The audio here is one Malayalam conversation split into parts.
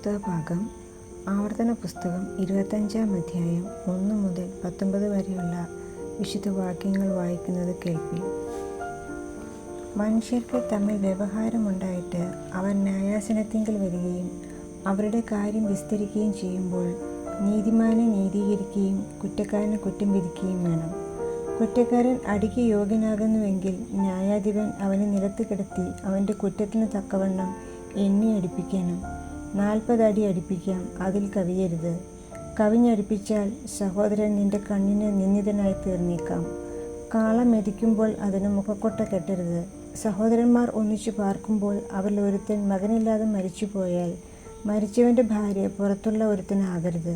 പുസ്തകഭാഗം ആവർത്തന പുസ്തകം 25-ാം അധ്യായം 1 മുതൽ 19 വരെയുള്ള വിശുദ്ധ വാക്യങ്ങൾ വായിക്കുന്നത് കേൾപ്പി. മനുഷ്യർക്ക് തമ്മിൽ വ്യവഹാരമുണ്ടായിട്ട് അവർ ന്യായാസനത്തിങ്കൽ വരികയും അവരുടെ കാര്യം വിസ്തരിക്കുകയും ചെയ്യുമ്പോൾ നീതിമാനെ നീതീകരിക്കുകയും കുറ്റക്കാരനെ കുറ്റം വിധിക്കുകയും വേണം. കുറ്റക്കാരൻ അടിക്ക് യോഗ്യനാകുന്നുവെങ്കിൽ ന്യായാധിപൻ അവനെ നിലത്ത് കിടത്തി അവൻ്റെ കുറ്റത്തിന് തക്കവണ്ണം എണ്ണി അടിപ്പിക്കണം. 40 അടി അടിപ്പിക്കാം, അതിൽ കവിയരുത്. കവിഞ്ഞടിപ്പിച്ചാൽ സഹോദരൻ നിന്റെ കണ്ണിന് നിന്ദിതനായി തീർന്നേക്കാം. കാള മെതിക്കുമ്പോൾ അതിന് മുഖക്കൊട്ട കെട്ടരുത്. സഹോദരന്മാർ ഒന്നിച്ചു പാർക്കുമ്പോൾ അവരിൽ ഒരുത്തൻ മകനില്ലാതെ മരിച്ചുപോയാൽ മരിച്ചവൻ്റെ ഭാര്യ പുറത്തുള്ള ഒരുത്തനാകരുത്.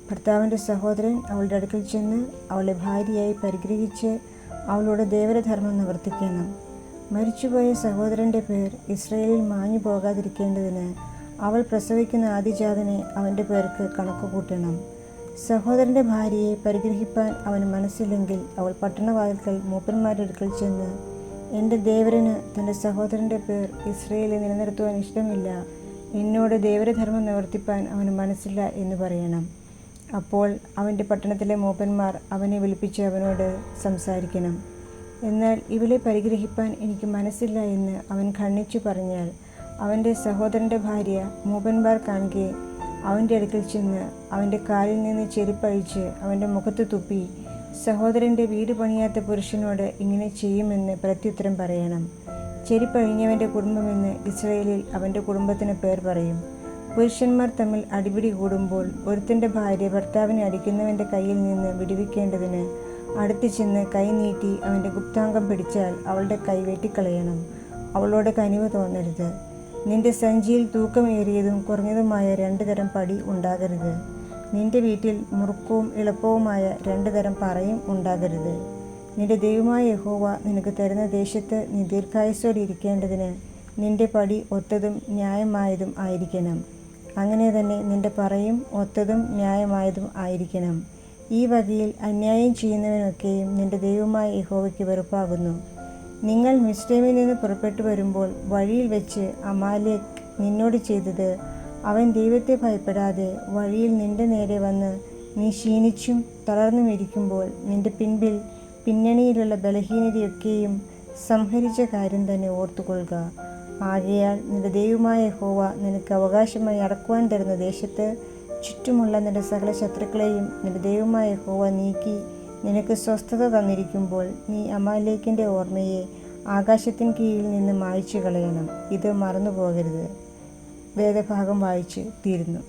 ഭർത്താവിൻ്റെ സഹോദരൻ അവളുടെ അടുക്കൽ ചെന്ന് അവളെ ഭാര്യയായി പരിഗ്രഹിച്ച് അവളോട് ദേവരധർമ്മം നിവർത്തിക്കണം. മരിച്ചുപോയ സഹോദരൻ്റെ പേർ ഇസ്രായേലിൽ മാഞ്ഞു പോകാതിരിക്കേണ്ടതിന് അവൾ പ്രസവിക്കുന്ന ആദിജാതനെ അവൻ്റെ പേർക്ക് കണക്ക് കൂട്ടണം. സഹോദരൻ്റെ ഭാര്യയെ പരിഗ്രഹിപ്പാൻ അവന് മനസ്സില്ലെങ്കിൽ അവൾ പട്ടണവാതിൽക്കൽ മൂപ്പന്മാരുടെ അടുക്കൽ ചെന്ന്, എൻ്റെ ദേവരന് തൻ്റെ സഹോദരൻ്റെ പേർ ഇസ്രായേലിൽ നിലനിർത്തുവാൻ ഇഷ്ടമില്ല, എന്നോട് ദേവരധർമ്മം നിവർത്തിപ്പാൻ അവന് മനസ്സില്ല എന്ന് പറയണം. അപ്പോൾ അവൻ്റെ പട്ടണത്തിലെ മൂപ്പന്മാർ അവനെ വിളിപ്പിച്ച് അവനോട് സംസാരിക്കണം. എന്നാൽ ഇവളെ പരിഗ്രഹിപ്പാൻ എനിക്ക് മനസ്സില്ല എന്ന് അവൻ ഖണ്ഡിച്ചു പറഞ്ഞാൽ അവൻ്റെ സഹോദരൻ്റെ ഭാര്യ മൂപ്പന്മാർ കാണുകെ അവൻ്റെ അടുക്കൽ ചെന്ന് അവൻ്റെ കാലിൽ നിന്ന് ചെരുപ്പഴിച്ച് അവൻ്റെ മുഖത്ത് തുപ്പി, സഹോദരൻ്റെ വീട് പണിയാത്ത പുരുഷനോട് ഇങ്ങനെ ചെയ്യുമെന്ന് പ്രത്യുത്തരം പറയണം. ചെരുപ്പഴിഞ്ഞവൻ്റെ കുടുംബമെന്ന് ഇസ്രായേലിൽ അവൻ്റെ കുടുംബത്തിന് പേർ പറയും. പുരുഷന്മാർ തമ്മിൽ അടിപിടി കൂടുമ്പോൾ ഒരുത്തൻ്റെ ഭാര്യ ഭർത്താവിനെ അടിക്കുന്നവൻ്റെ കയ്യിൽ നിന്ന് വിടുവിക്കേണ്ടതിന് അടുത്ത് ചെന്ന് കൈ നീട്ടി അവൻ്റെ ഗുപ്താംഗം പിടിച്ചാൽ അവളുടെ കൈ വെട്ടിക്കളയണം. അവളോട് കനിവ് തോന്നരുത്. നിന്റെ സഞ്ചിയിൽ തൂക്കമേറിയതും കുറഞ്ഞതുമായ 2 തരം പടി ഉണ്ടാകരുത്. നിന്റെ വീട്ടിൽ മുറുക്കവും എളുപ്പവുമായ 2 തരം പറയും ഉണ്ടാകരുത്. നിന്റെ ദൈവമായ യഹോവ നിനക്ക് തരുന്ന ദേശത്ത് നീ ദീർഘായുസ്സോടെ ഇരിക്കേണ്ടതിന് നിന്റെ പടി ഒത്തതും ന്യായമായതും ആയിരിക്കണം. അങ്ങനെ തന്നെ നിന്റെ പറയും ഒത്തതും ന്യായമായതും ആയിരിക്കണം. ഈ വകയിൽ അന്യായം ചെയ്യുന്നവനൊക്കെയും നിന്റെ ദൈവമായ യഹോവയ്ക്ക് വെറുപ്പാകുന്നു. നിങ്ങൾ മിസ്രൈമിൽ നിന്ന് പുറപ്പെട്ടു വരുമ്പോൾ വഴിയിൽ വെച്ച് അമാലേക്ക് നിന്നോട് ചെയ്തത്, അവൻ ദൈവത്തെ ഭയപ്പെടാതെ വഴിയിൽ നിന്റെ നേരെ വന്ന് നീ ക്ഷീണിച്ചും തളർന്നും ഇരിക്കുമ്പോൾ നിന്റെ പിന്നണിയിലുള്ള ബലഹീനതയൊക്കെയും സംഹരിച്ച കാര്യം തന്നെ ഓർത്തുകൊള്ളുക. ആകയാൽ നിന്റെ ദൈവമായ യഹോവ നിനക്ക് അവകാശമായി അടക്കുവാൻ തരുന്ന ദേശത്ത് ചുറ്റുമുള്ള നിന്റെ സകല ശത്രുക്കളെയും നിന്റെ ദൈവമായ യഹോവ നീക്കി നിനക്ക് സ്വസ്ഥത തന്നിരിക്കുമ്പോൾ നീ അമാലേക്കിൻ്റെ ഓർമ്മയെ ആകാശത്തിൻ കീഴിൽ നിന്ന് മായ്ച്ചു കളയണം. ഇത് മറന്നു പോകരുത്. വേദഭാഗം വായിച്ച് തീരുന്നു.